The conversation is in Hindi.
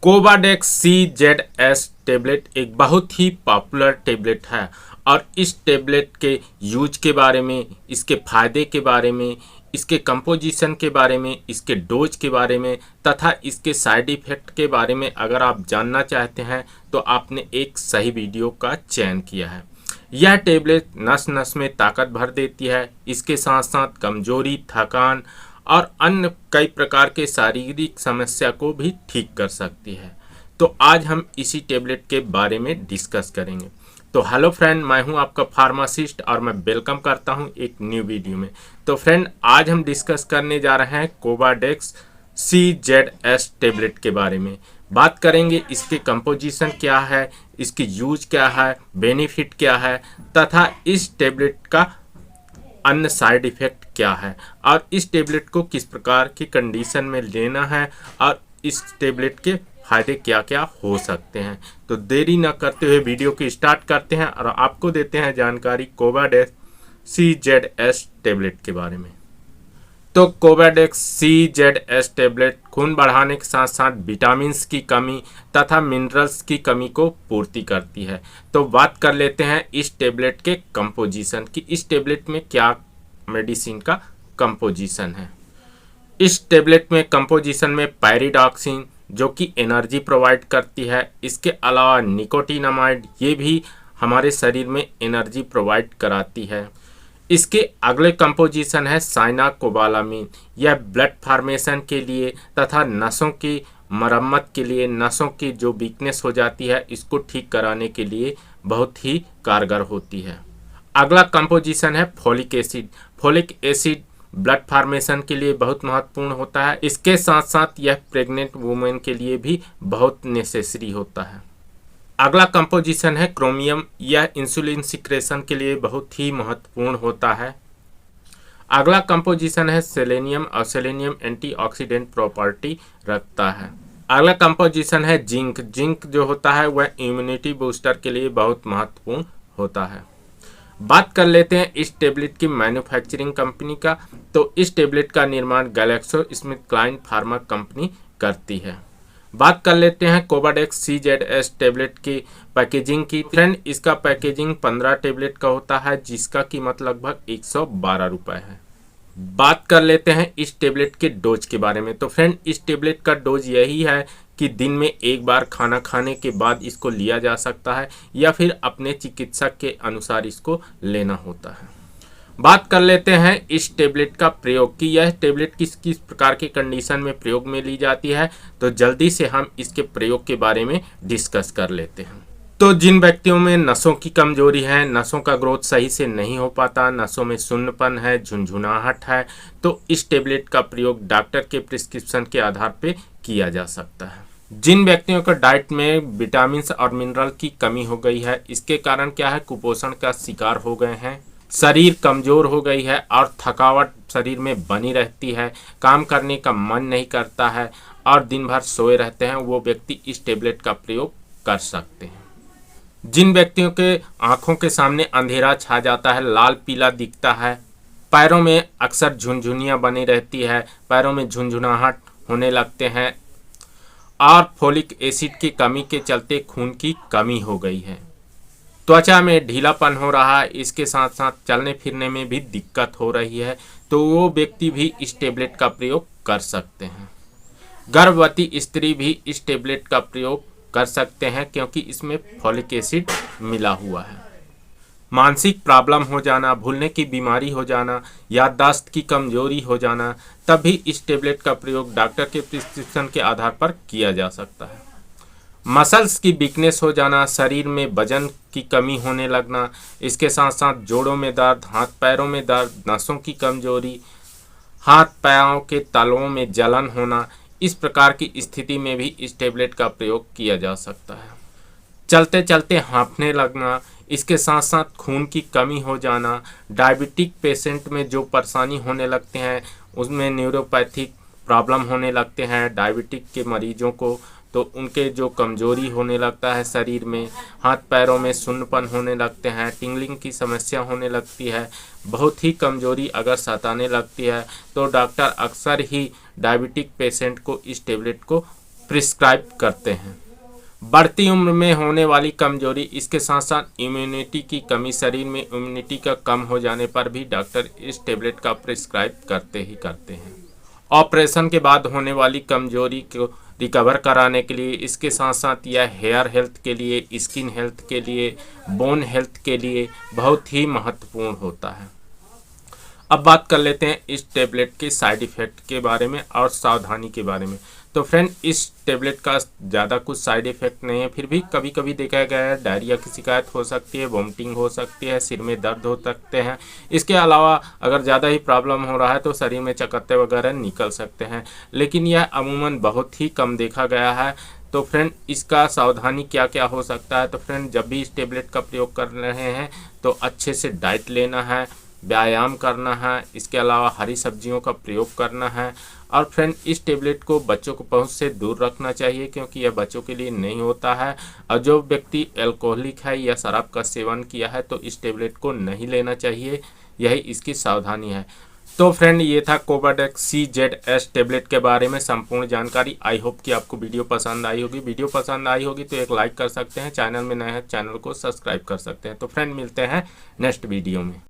कोवाडेक्स CZS टेबलेट एक बहुत ही पॉपुलर टेबलेट है और इस टेबलेट के यूज के बारे में, इसके फायदे के बारे में, इसके कंपोजिशन के बारे में, इसके डोज के बारे में तथा इसके साइड इफ़ेक्ट के बारे में अगर आप जानना चाहते हैं तो आपने एक सही वीडियो का चयन किया है। यह टेबलेट नस नस में ताकत भर देती है। इसके साथ साथ कमजोरी, थकान और अन्य कई प्रकार के शारीरिक समस्या को भी ठीक कर सकती है। तो आज हम इसी टेबलेट के बारे में डिस्कस करेंगे। तो हेलो फ्रेंड, मैं हूं आपका फार्मासिस्ट और मैं वेलकम करता हूं एक न्यू वीडियो में। तो फ्रेंड, आज हम डिस्कस करने जा रहे हैं कोवाडेक्स CZS टेबलेट के बारे में। बात करेंगे इसके कंपोजिशन क्या है, इसकी यूज क्या है, बेनिफिट क्या है तथा इस टेबलेट का अन्य साइड इफ़ेक्ट क्या है और इस टेबलेट को किस प्रकार की कंडीशन में लेना है और इस टेबलेट के फायदे क्या क्या हो सकते हैं। तो देरी न करते हुए वीडियो को स्टार्ट करते हैं और आपको देते हैं जानकारी कोवाडेक्स CZS टेबलेट के बारे में। तो कोवाडेक्स CZS टेबलेट खून बढ़ाने के साथ साथ विटामिन्स की कमी तथा मिनरल्स की कमी को पूर्ति करती है। तो बात कर लेते हैं इस टेबलेट के कंपोजिशन की। इस टेबलेट में क्या मेडिसिन का कंपोजिशन है। इस टेबलेट में कंपोजिशन में पैरिडॉक्सिन जो कि एनर्जी प्रोवाइड करती है, इसके अलावा निकोटिनामाइड ये भी हमारे शरीर में एनर्जी प्रोवाइड कराती है। इसके अगले कंपोजिशन है साइनाकोबालामिन। यह ब्लड फॉर्मेशन के लिए तथा नसों की मरम्मत के लिए, नसों की जो वीकनेस हो जाती है इसको ठीक कराने के लिए बहुत ही कारगर होती है। अगला कंपोजिशन है folic acid. Folic acid blood formation के लिए बहुत महत्वपूर्ण होता है। इसके साथ साथ यह प्रेग्नेंट वुमेन के लिए भी बहुत नेसेसरी होता है। अगला कंपोजिशन है क्रोमियम। यह इंसुलिन सिक्रेशन के लिए बहुत ही महत्वपूर्ण होता है। अगला कंपोजिशन है सेलेनियम और सेलेनियम एंटीऑक्सीडेंट प्रॉपर्टी रखता है। अगला कंपोजिशन है जिंक। जिंक जो होता है वह इम्यूनिटी बूस्टर के लिए बहुत महत्वपूर्ण होता है। बात कर लेते हैं इस टेबलेट की मैन्युफैक्चरिंग कंपनी का। तो इस टेबलेट का निर्माण Glaxo Smith Kline pharma company करती है। बात कर लेते हैं कोवाडेक्स CZS टेबलेट की पैकेजिंग की। फ्रेंड, इसका पैकेजिंग 15 टेबलेट का होता है जिसका कीमत लगभग 112 रुपये है। बात कर लेते हैं इस टेबलेट के डोज के बारे में। तो फ्रेंड, इस टेबलेट का डोज यही है कि दिन में एक बार खाना खाने के बाद इसको लिया जा सकता है या फिर अपने चिकित्सक के अनुसार इसको लेना होता है। बात कर लेते हैं इस टेबलेट का प्रयोग कि यह टेबलेट किस किस प्रकार के कंडीशन में प्रयोग में ली जाती है। तो जल्दी से हम इसके प्रयोग के बारे में डिस्कस कर लेते हैं। तो जिन व्यक्तियों में नसों की कमजोरी है, नसों का ग्रोथ सही से नहीं हो पाता, नसों में शून्यपन है, झुंझुनाहट है, तो इस टेबलेट का प्रयोग डॉक्टर के प्रिस्क्रिप्शन के आधार पर किया जा सकता है। जिन व्यक्तियों को डाइट में विटामिन और मिनरल की कमी हो गई है, इसके कारण क्या है, कुपोषण का शिकार हो गए हैं, शरीर कमजोर हो गई है और थकावट शरीर में बनी रहती है, काम करने का मन नहीं करता है और दिन भर सोए रहते हैं, वो व्यक्ति इस टेबलेट का प्रयोग कर सकते हैं। जिन व्यक्तियों के आंखों के सामने अंधेरा छा जाता है, लाल पीला दिखता है, पैरों में अक्सर झुनझुनियाँ बनी रहती है, पैरों में झुनझुनाहट होने लगते हैं और फोलिक एसिड की कमी के चलते खून की कमी हो गई है, त्वचा में ढीलापन हो रहा है, इसके साथ साथ चलने फिरने में भी दिक्कत हो रही है, तो वो व्यक्ति भी इस टेबलेट का प्रयोग कर सकते हैं। गर्भवती स्त्री भी इस टेबलेट का प्रयोग कर सकते हैं क्योंकि इसमें फोलिक एसिड मिला हुआ है। मानसिक प्रॉब्लम हो जाना, भूलने की बीमारी हो जाना, याददाश्त की कमजोरी हो जाना, तब भी इस टेबलेट का प्रयोग डॉक्टर के प्रिस्क्रिप्शन के आधार पर किया जा सकता है। मसल्स की वीकनेस हो जाना, शरीर में वजन की कमी होने लगना, इसके साथ साथ जोड़ों में दर्द, हाथ पैरों में दर्द, नसों की कमजोरी, हाथ पैरों के तलवों में जलन होना, इस प्रकार की स्थिति में भी इस टेबलेट का प्रयोग किया जा सकता है। चलते चलते हाँफने लगना, इसके साथ साथ खून की कमी हो जाना, डायबिटिक पेशेंट में जो परेशानी होने लगते हैं उसमें न्यूरोपैथिक प्रॉब्लम होने लगते हैं, डायबिटिक के मरीजों को तो उनके जो कमजोरी होने लगता है शरीर में, हाथ पैरों में शून्यपन होने लगते हैं, टिंगलिंग की समस्या होने लगती है, बहुत ही कमजोरी अगर सताने लगती है तो डॉक्टर अक्सर ही डायबिटिक पेशेंट को इस टेबलेट को प्रिस्क्राइब करते हैं। बढ़ती उम्र में होने वाली कमजोरी, इसके साथ साथ इम्यूनिटी की कमी, शरीर में इम्यूनिटी का कम हो जाने पर भी डॉक्टर इस टेबलेट का प्रिस्क्राइब करते ही करते हैं। ऑपरेशन के बाद होने वाली कमजोरी को रिकवर कराने के लिए, इसके साथ साथ यह हेयर हेल्थ के लिए, स्किन हेल्थ के लिए, बोन हेल्थ के लिए बहुत ही महत्वपूर्ण होता है। अब बात कर लेते हैं इस टेबलेट के साइड इफ़ेक्ट के बारे में और सावधानी के बारे में। तो फ्रेंड, इस टेबलेट का ज़्यादा कुछ साइड इफ़ेक्ट नहीं है, फिर भी कभी कभी देखा गया है डायरिया की शिकायत हो सकती है, वोमिटिंग हो सकती है, सिर में दर्द हो सकते हैं। इसके अलावा अगर ज़्यादा ही प्रॉब्लम हो रहा है तो शरीर में चकत्ते वगैरह निकल सकते हैं, लेकिन यह अमूमन बहुत ही कम देखा गया है। तो फ्रेंड, इसका सावधानी क्या क्या हो सकता है? तो फ्रेंड, जब भी इस टेबलेट का प्रयोग कर रहे हैं तो अच्छे से डाइट लेना है, व्यायाम करना है, इसके अलावा हरी सब्जियों का प्रयोग करना है। और फ्रेंड, इस टेबलेट को बच्चों को पहुंच से दूर रखना चाहिए, क्योंकि यह बच्चों के लिए नहीं होता है। और जो व्यक्ति अल्कोहलिक है या शराब का सेवन किया है तो इस टेबलेट को नहीं लेना चाहिए, यही इसकी सावधानी है। तो फ्रेंड, ये था कोवाडेक्स CZS टेबलेट के बारे में संपूर्ण जानकारी। आई होप कि आपको वीडियो पसंद आई होगी। वीडियो पसंद आई होगी तो एक लाइक कर सकते हैं, चैनल में नए हैं चैनल को सब्सक्राइब कर सकते हैं। तो फ्रेंड, मिलते हैं नेक्स्ट वीडियो में।